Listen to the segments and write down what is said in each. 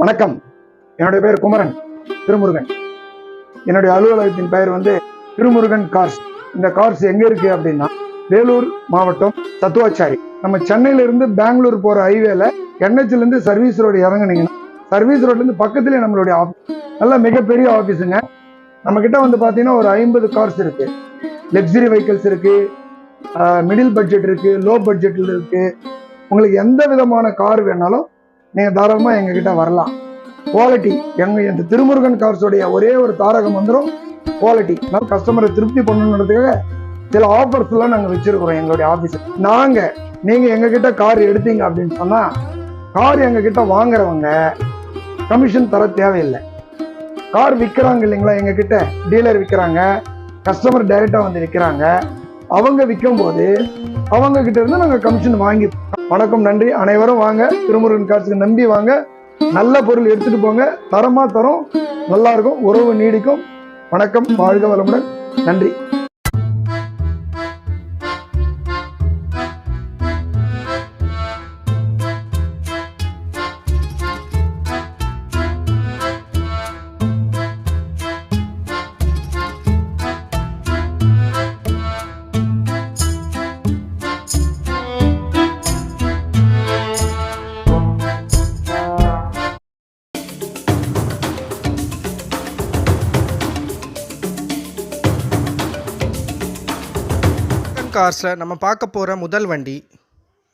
வணக்கம். என்னுடைய பேர் குமரன் திருமுருகன். என்னுடைய அலுவலகத்தின் பெயர் திருமுருகன் கார்ஸ். இந்த கார்ஸ் எங்க இருக்கு அப்படின்னா வேலூர் மாவட்டம் சத்துவாச்சாரி. நம்ம சென்னையில இருந்து பெங்களூர் போற ஹைவேல NHல இருந்து சர்வீஸ் ரோடு இறங்குனீங்கன்னா சர்வீஸ் ரோட்ல இருந்து பக்கத்துலயே நம்மளுடைய ஆஃபீஸ். நல்ல மிகப்பெரிய ஆஃபீஸுங்க. நம்ம கிட்ட பாத்தீங்கன்னா ஒரு 50 கார்ஸ் இருக்கு. லக்ஸரி வெஹிக்கிள்ஸ் இருக்கு, மிடில் பட்ஜெட் இருக்கு, லோ பட்ஜெட்ல இருக்கு. உங்களுக்கு எந்த விதமான கார் வேணாலும் நீங்க தாராளமா எங்க கிட்ட வரலாம். குவாலிட்டி இந்த திருமுருகன் கார்ஸோடைய ஒரே ஒரு தாரக மந்திரம் குவாலிட்டி. கஸ்டமரை திருப்தி பண்ணணுன்றதுக்காக சில ஆஃபர்ஸ் எல்லாம் நாங்க வச்சிருக்கிறோம் எங்களுடைய ஆபீஸ். நீங்க எங்க கிட்ட கார் எடுத்தீங்க அப்படின்னு சொன்னா கார் எங்க கிட்ட வாங்குறவங்க கமிஷன் தர தேவையில்லை. கார் விற்கிறாங்க இல்லைங்களா, எங்க கிட்ட டீலர் விற்கிறாங்க, கஸ்டமர் டைரக்டா விற்கிறாங்க. அவங்க விற்கும் போது அவங்க கிட்ட இருந்து நாங்க கமிஷன் வாங்கி. வணக்கம், நன்றி. அனைவரும் வாங்க, திருமுருகன் கார்ஸுக்கு நம்பி வாங்க. நல்ல பொருள் எடுத்துட்டு போங்க. தரமா தரும், நல்லா இருக்கும், உறவு நீடிக்கும். வணக்கம், வாழ்க வளமுடன். நன்றி. கார்ஸில் நம்ம பார்க்க போகிற முதல் வண்டி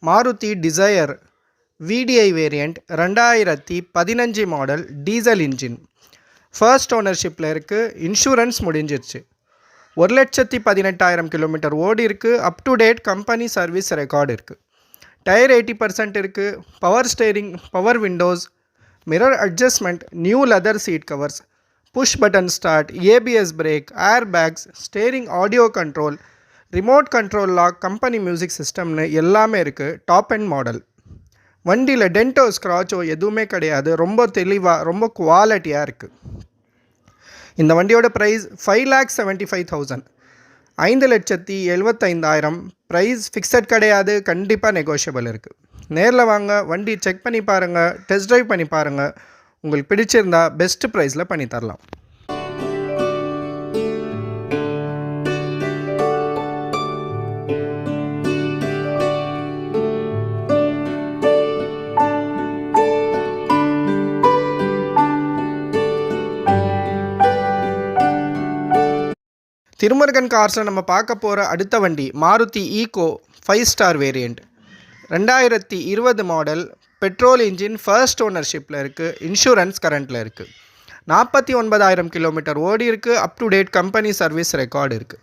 Maruti Dzire VDI variant 2015 model diesel engine. First ஓனர்ஷிப்பில் இருக்குது. இன்சூரன்ஸ் முடிஞ்சிருச்சு. 1,18,000 கிலோமீட்டர் ஓடி இருக்குது. Up to date company service record இருக்குது. டயர் 80% இருக்குது. Power steering, power windows, mirror adjustment, new leather seat covers, push button start, ABS brake, air bags, steering audio control, remote control lock, company music சிஸ்டம்னு எல்லாமே இருக்குது. Top end model. வண்டியில் டென்டோ ஸ்க்ராச்சோ எதுவுமே கிடையாது. ரொம்ப தெளிவாக, ரொம்ப குவாலிட்டியாக இருக்குது. இந்த வண்டியோட ப்ரைஸ் 5,75,000. 5,75,000 ப்ரைஸ். ஃபிக்ஸட் கிடையாது, கண்டிப்பாக நெகோஷியபிள் இருக்குது. நேரில் வாங்க, வண்டி செக் பண்ணி பாருங்கள், டெஸ்ட் ட்ரைவ் பண்ணி பாருங்கள். உங்களுக்கு பிடிச்சிருந்தா பெஸ்ட் ப்ரைஸில் பண்ணி தரலாம். திருமுருகன் கார்ஸில் நம்ம பார்க்க போகிற அடுத்த வண்டி Maruti Eeco 5 star variant 2020 model. Petrol engine, first ஓனர்ஷிப்பில் இருக்குது. இன்சூரன்ஸ் கரண்ட்டில் இருக்குது. 49,000 கிலோமீட்டர் ஓடி இருக்குது. Up to date company service record இருக்குது.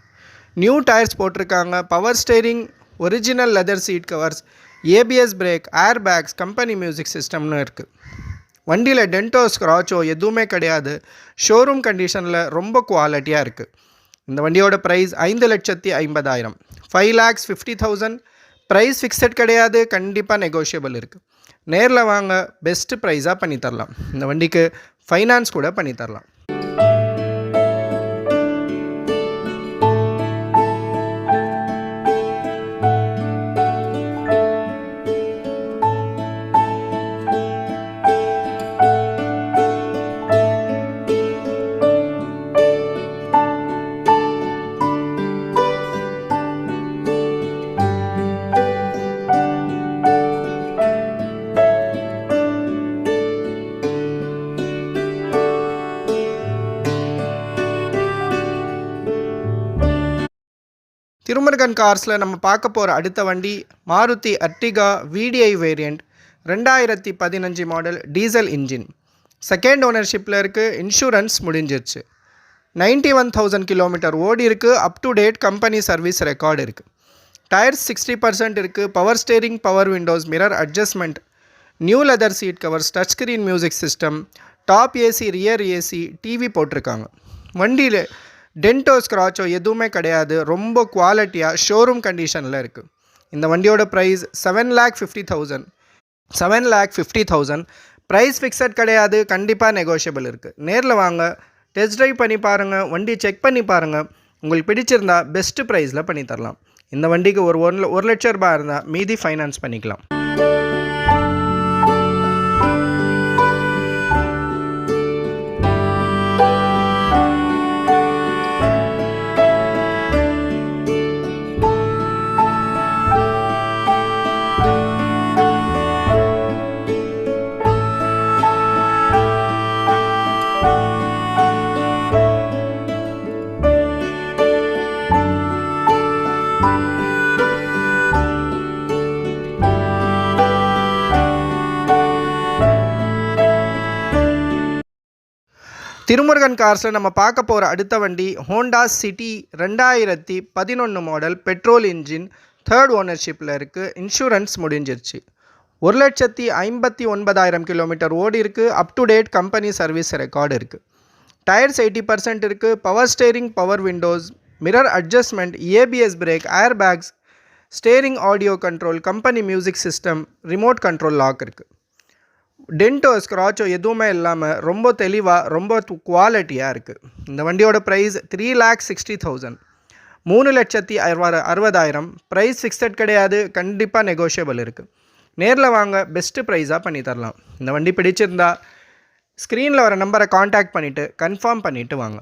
நியூ டயர்ஸ் போட்டிருக்காங்க. Power steering, original leather seat covers, ABS brake, air bags, company music சிஸ்டம்னு இருக்குது. வண்டியில் டென்டோ ஸ்க்ராச்சோ எதுவுமே கிடையாது. ஷோரூம் கண்டிஷனில் ரொம்ப குவாலிட்டியாக இருக்குது. இந்த வண்டியோட ப்ரைஸ் 5,50,000. 5,50,000 ப்ரைஸ். ஃபிக்ஸட் கிடையாது, கண்டிப்பாக நெகோஷியபிள் இருக்குது. நேரில் வாங்க, பெஸ்ட்டு ப்ரைஸாக பண்ணித்தரலாம். இந்த வண்டிக்கு ஃபைனான்ஸ் கூட பண்ணித்தரலாம். திருமுருகன் கார்ஸில் நம்ம பார்க்க போகிற அடுத்த வண்டி Maruti Ertiga VDI variant 2015 model diesel engine. Second ஓனர்ஷிப்பில் இருக்குது. இன்சூரன்ஸ் முடிஞ்சிருச்சு. 91,000 கிலோமீட்டர் ஓடி இருக்குது. Up to date company service record இருக்குது. டயர்ஸ் 60% இருக்குது. Power steering, power windows, mirror adjustment, new leather seat covers, touch screen music system, top AC, rear AC, TV போட்டிருக்காங்க. வண்டியில் டென்டோ ஸ்க்ராச்சோ எதுவுமே கிடையாது. ரொம்ப குவாலிட்டியாக ஷோரூம் கண்டிஷனில் இருக்குது. இந்த வண்டியோட ப்ரைஸ் 7,50,000. 7,50,000 ப்ரைஸ். ஃபிக்ஸட் கிடையாது, கண்டிப்பாக நெகோஷியபிள் இருக்குது. நேரில் வாங்க, டெஸ்ட் ட்ரைவ் பண்ணி பாருங்கள், வண்டி செக் பண்ணி பாருங்கள். உங்களுக்கு பிடிச்சிருந்தா பெஸ்ட்டு ப்ரைஸில் பண்ணி தரலாம். இந்த வண்டிக்கு ஒரு 1,00,000 ரூபாய் இருந்தால் மீதி ஃபைனான்ஸ் பண்ணிக்கலாம். திருமுருகன் கார்ஸில் நம்ம பார்க்க போகிற அடுத்த வண்டி Honda City 2011 model petrol engine, 3rd ஓனர்ஷிப்பில் இருக்குது. இன்சூரன்ஸ் முடிஞ்சிருச்சு. 1,59,000 கிலோமீட்டர் ஓடி இருக்குது. Up to date company service record இருக்குது. டயர்ஸ் 80% இருக்குது. Power steering, power windows, mirror adjustment, ABS brake, air bags, steering audio control, company music system, remote control lock இருக்குது. டென்ட்டோ ஸ்க்ராச்சோ எதுவுமே இல்லாமல் ரொம்ப தெளிவாக ரொம்ப குவாலிட்டியாக இருக்குது. இந்த வண்டியோட ப்ரைஸ் 3,60,000, 3,60,000. ப்ரைஸ் ஃபிக்ஸட் கிடையாது, கண்டிப்பாக நெகோஷியபிள் இருக்குது. நேரில் வாங்க, பெஸ்ட்டு ப்ரைஸாக பண்ணி தரலாம். இந்த வண்டி பிடிச்சிருந்தா ஸ்க்ரீனில் வர நம்பரை காண்டாக்ட் பண்ணிவிட்டு கன்ஃபார்ம் பண்ணிவிட்டு வாங்க.